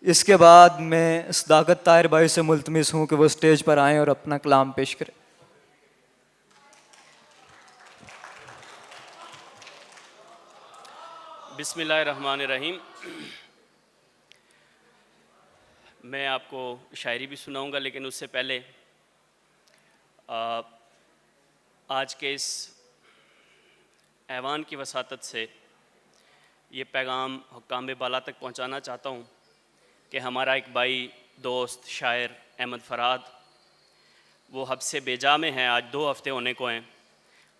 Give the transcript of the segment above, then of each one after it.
इसके बाद मैं सदाकत ताहिर भाई से मुल्तमिस हूँ कि वो स्टेज पर आएँ और अपना कलाम पेश करें। बिस्मिल्लाहिर्रहमानिर्रहीम। मैं आपको शायरी भी सुनाऊंगा, लेकिन उससे पहले आज के इस ऐवान की वसातत से ये पैगाम हुक्काम बाला तक पहुंचाना चाहता हूं कि हमारा एक भाई दोस्त शायर अहमद फ़रहाद वो हब्से बेजा में है, आज 2 हफ़्ते होने को हैं।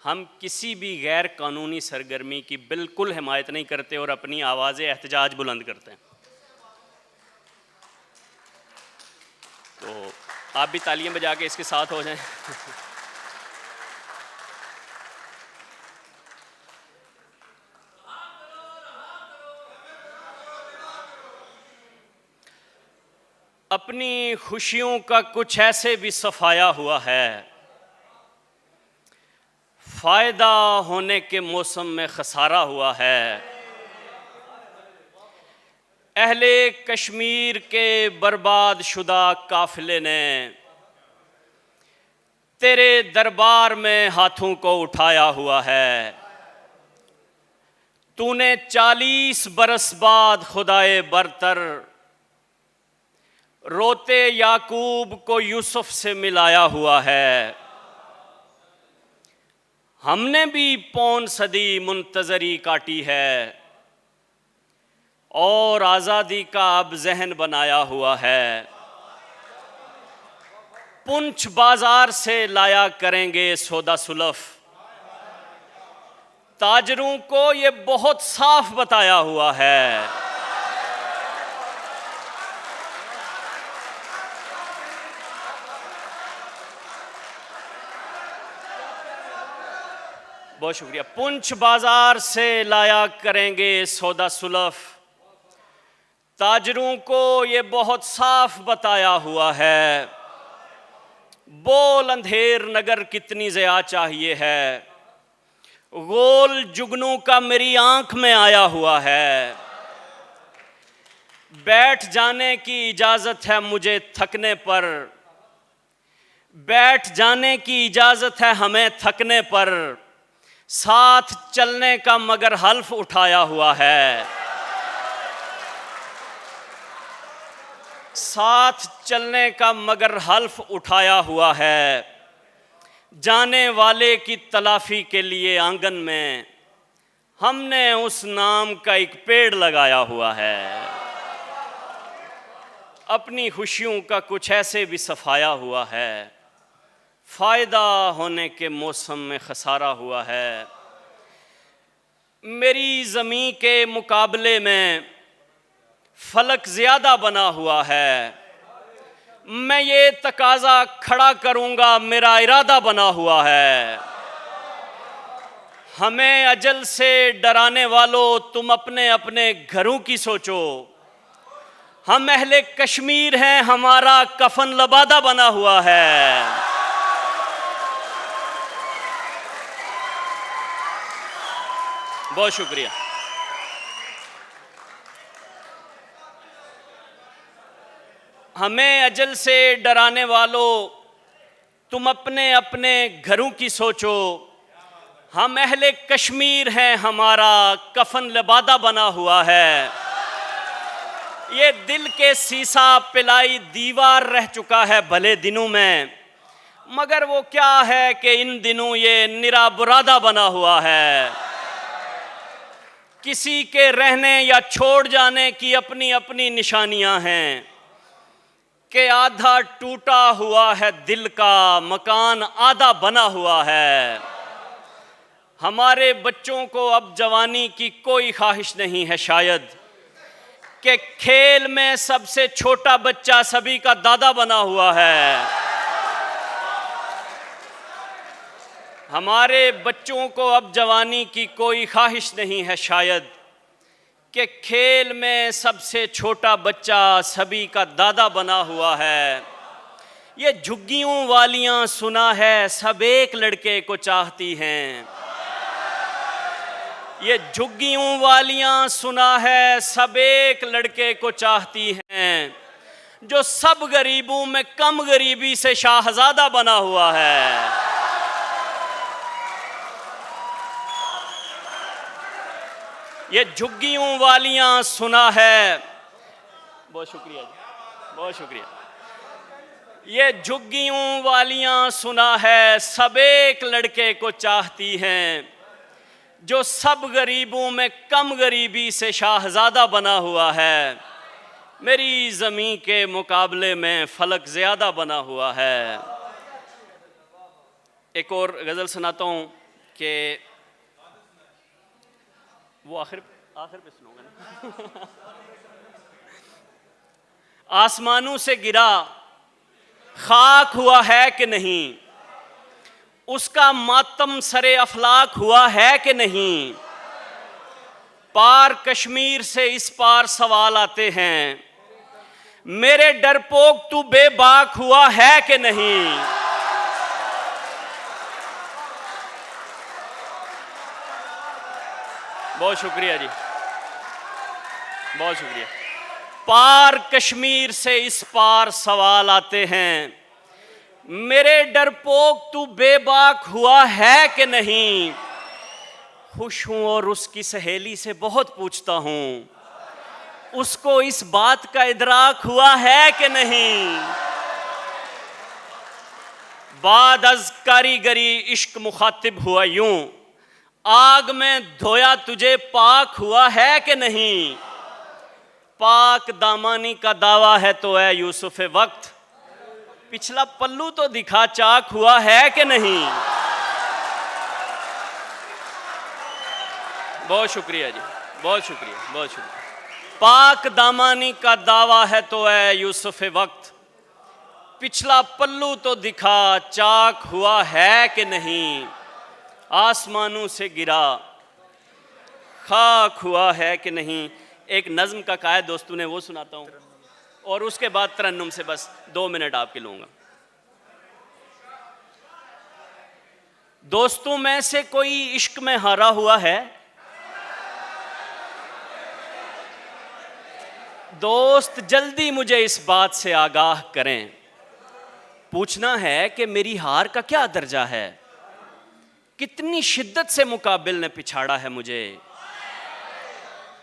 हम किसी भी गैर कानूनी सरगर्मी की बिल्कुल हिमायत नहीं करते और अपनी आवाज़ एहतजाज बुलंद करते हैं। तो आप भी तालियां बजा के इसके साथ हो जाएं। अपनी खुशियों का कुछ ऐसे भी सफाया हुआ है, फ़ायदा होने के मौसम में खसारा हुआ है। अहले कश्मीर के बर्बाद शुदा काफ़िले ने तेरे दरबार में हाथों को उठाया हुआ है। तूने 40 बरस बाद खुदाए बरतर रोते याकूब को यूसुफ से मिलाया हुआ है। हमने भी पौन सदी मुंतजरी काटी है और आज़ादी का अब जहन बनाया हुआ है। पुंछ बाजार से लाया करेंगे सौदा सुलफ, ताजरों को ये बहुत साफ बताया हुआ है। बहुत शुक्रिया। पुंछ बाजार से लाया करेंगे सौदा सुलफ, ताजरों को ये बहुत साफ बताया हुआ है। बोल अंधेर नगर कितनी ज़िया चाहिए है, गोल जुगनू का मेरी आंख में आया हुआ है। बैठ जाने की इजाज़त है मुझे थकने पर, बैठ जाने की इजाज़त है हमें थकने पर, साथ चलने का मगर हल्फ उठाया हुआ है। साथ चलने का मगर हल्फ उठाया हुआ है। जाने वाले की तलाफी के लिए आंगन में हमने उस नाम का एक पेड़ लगाया हुआ है। अपनी खुशियों का कुछ ऐसे भी सफाया हुआ है, फ़ायदा होने के मौसम में खसारा हुआ है। मेरी ज़मीं के मुकाबले में फलक ज़्यादा बना हुआ है। मैं ये तकाज़ा खड़ा करूँगा, मेरा इरादा बना हुआ है। हमें अजल से डराने वालों, तुम अपने अपने घरों की सोचो। हम अहले कश्मीर हैं, हमारा कफन लबादा बना हुआ है। बहुत शुक्रिया। हमें अजल से डराने वालों, तुम अपने अपने घरों की सोचो। हम अहले कश्मीर हैं, हमारा कफन लबादा बना हुआ है। ये दिल के सीसा पिलाई दीवार रह चुका है भले दिनों में, मगर वो क्या है कि इन दिनों ये निरा बुरादा बना हुआ है। किसी के रहने या छोड़ जाने की अपनी अपनी निशानियां हैं कि आधा टूटा हुआ है दिल का मकान, आधा बना हुआ है। हमारे बच्चों को अब जवानी की कोई ख्वाहिश नहीं है शायद कि खेल में सबसे छोटा बच्चा सभी का दादा बना हुआ है। हमारे बच्चों को अब जवानी की कोई ख्वाहिश नहीं है शायद कि खेल में सबसे छोटा बच्चा सभी का दादा बना हुआ है। ये झुग्गियों वालियां सुना है सब एक लड़के को चाहती हैं, ये झुग्गियों वालियां सुना है सब एक लड़के को चाहती हैं, जो सब गरीबों में कम गरीबी से शाहजादा बना हुआ है। ये झुग्गियों वालियां सुना है, बहुत शुक्रिया जी, बहुत शुक्रिया। ये झुग्गियों वालियां सुना है सब एक लड़के को चाहती हैं, जो सब गरीबों में कम गरीबी से शाहजादा बना हुआ है। मेरी ज़मीं के मुकाबले में फलक ज़्यादा बना हुआ है। एक और गज़ल सुनाता हूँ कि वो आखिर पे सुनूंगा ना। आसमानों से गिरा खाक हुआ है कि नहीं, उसका मातम सरे अफलाक हुआ है कि नहीं। पार कश्मीर से इस पार सवाल आते हैं, मेरे डरपोक तू बेबाक हुआ है कि नहीं। बहुत शुक्रिया जी, बहुत शुक्रिया। पार कश्मीर से इस पार सवाल आते हैं, मेरे डरपोक तू बेबाक हुआ है कि नहीं। खुश हूं और उसकी सहेली से बहुत पूछता हूं, उसको इस बात का इदराक हुआ है कि नहीं। बाद अज कारीगरी इश्क मुखातिब हुआ यूं, आग में धोया तुझे पाक हुआ है कि नहीं। पाक दामानी का दावा है तो है यूसुफ वक्त, पिछला पल्लू तो दिखा चाक हुआ है कि नहीं। बहुत शुक्रिया जी, बहुत शुक्रिया, बहुत शुक्रिया। पाक दामानी का दावा है तो है यूसुफ वक्त, पिछला पल्लू तो दिखा चाक हुआ है कि नहीं। आसमानों से गिरा खाक हुआ है कि नहीं। एक नज़्म का कायद दोस्तों ने वो सुनाता हूँ, और उसके बाद तरन्नुम से बस 2 मिनट आपके लूँगा। दोस्तों में से कोई इश्क में हारा हुआ है? दोस्त जल्दी मुझे इस बात से आगाह करें, पूछना है कि मेरी हार का क्या दर्जा है। कितनी शिद्दत से मुकाबिल ने पिछाड़ा है मुझे।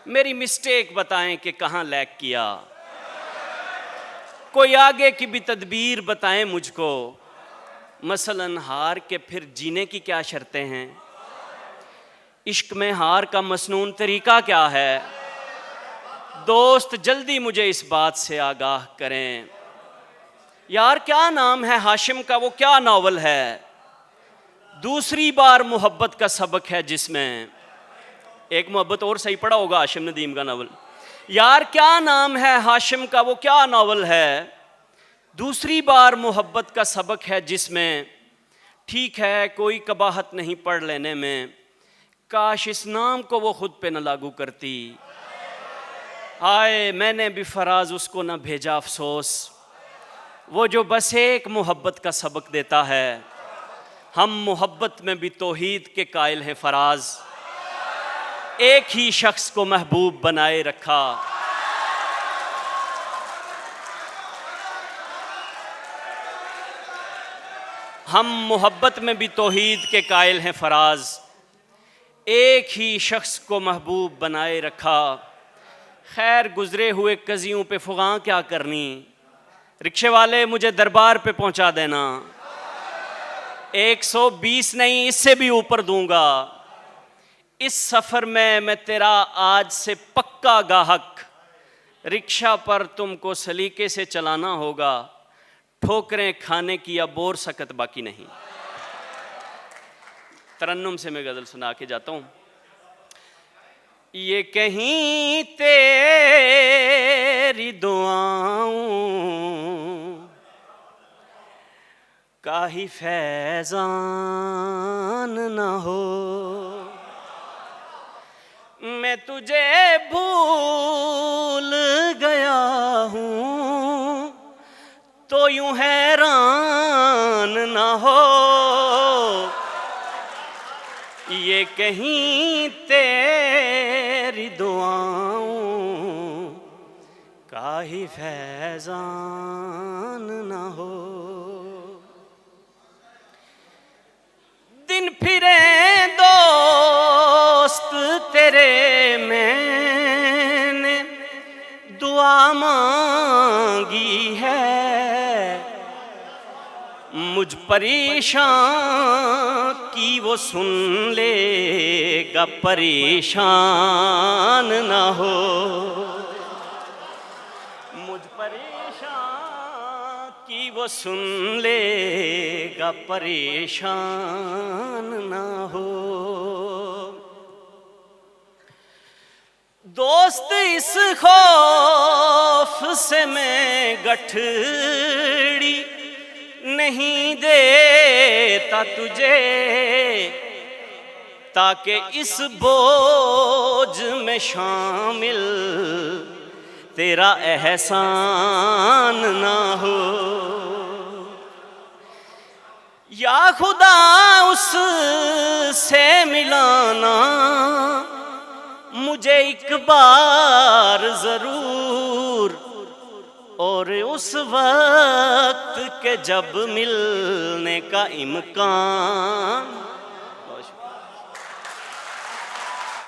मेरी मिस्टेक बताएं कि कहाँ लैग किया, कोई आगे की भी तदबीर बताएं मुझको। मसलन हार के फिर जीने की क्या शर्तें हैं, इश्क में हार का मसनून तरीका क्या है। दोस्त जल्दी मुझे इस बात से आगाह करें। यार क्या नाम है हाशिम का, वो क्या नावल है। दूसरी बार मोहब्बत का सबक है जिसमें, एक मोहब्बत और सही पड़ा होगा हाशिम नदीम का नावल। यार क्या नाम है हाशिम का, वो क्या नावल है। दूसरी बार मोहब्बत का सबक है जिसमें, ठीक है कोई कबाहत नहीं पढ़ लेने में, काश इस नाम को वो खुद पे न लागू करती। हाय मैंने भी फराज उसको न भेजा अफसोस, वो जो बस एक मोहब्बत का सबक देता है। हम मोहब्बत में भी तौहीद के कायल हैं फराज, एक ही शख्स को महबूब बनाए रखा। हम मोहब्बत में भी तौहीद के कायल हैं फराज, एक ही शख्स को महबूब बनाए रखा। खैर गुजरे हुए कजियों पे फुगां क्या करनी, रिक्शे वाले मुझे दरबार पे पहुंचा देना। 120 नहीं इससे भी ऊपर दूंगा। इस सफ़र में मैं तेरा आज से पक्का गाहक, रिक्शा पर तुमको सलीके से चलाना होगा, ठोकरें खाने की अब और सकत बाकी नहीं। तरन्नुम से मैं गज़ल सुना के जाता हूँ। ये कहीं तेरी दुआओं का ही फैज़ान न हो, मैं तुझे भूल गया हूँ तो यूं हैरान न हो। ये कहीं तेरी दुआओं का ही फैजान ना हो। दिन फिरे दोस्त तेरे मैंने दुआ मांगी है, मुझ परेशान की वो सुन लेगा, परेशान ना हो। मुझ परेशान की वो सुन लेगा, परेशान ना हो। दोस्त इस खौफ से मैं गठड़ी नहीं देता तुझे, ताकि इस बोझ में शामिल तेरा एहसान ना हो। या खुदा उससे मिलाना मुझे एक बार जरूर, और उस वक्त के जब मिलने का इम्कान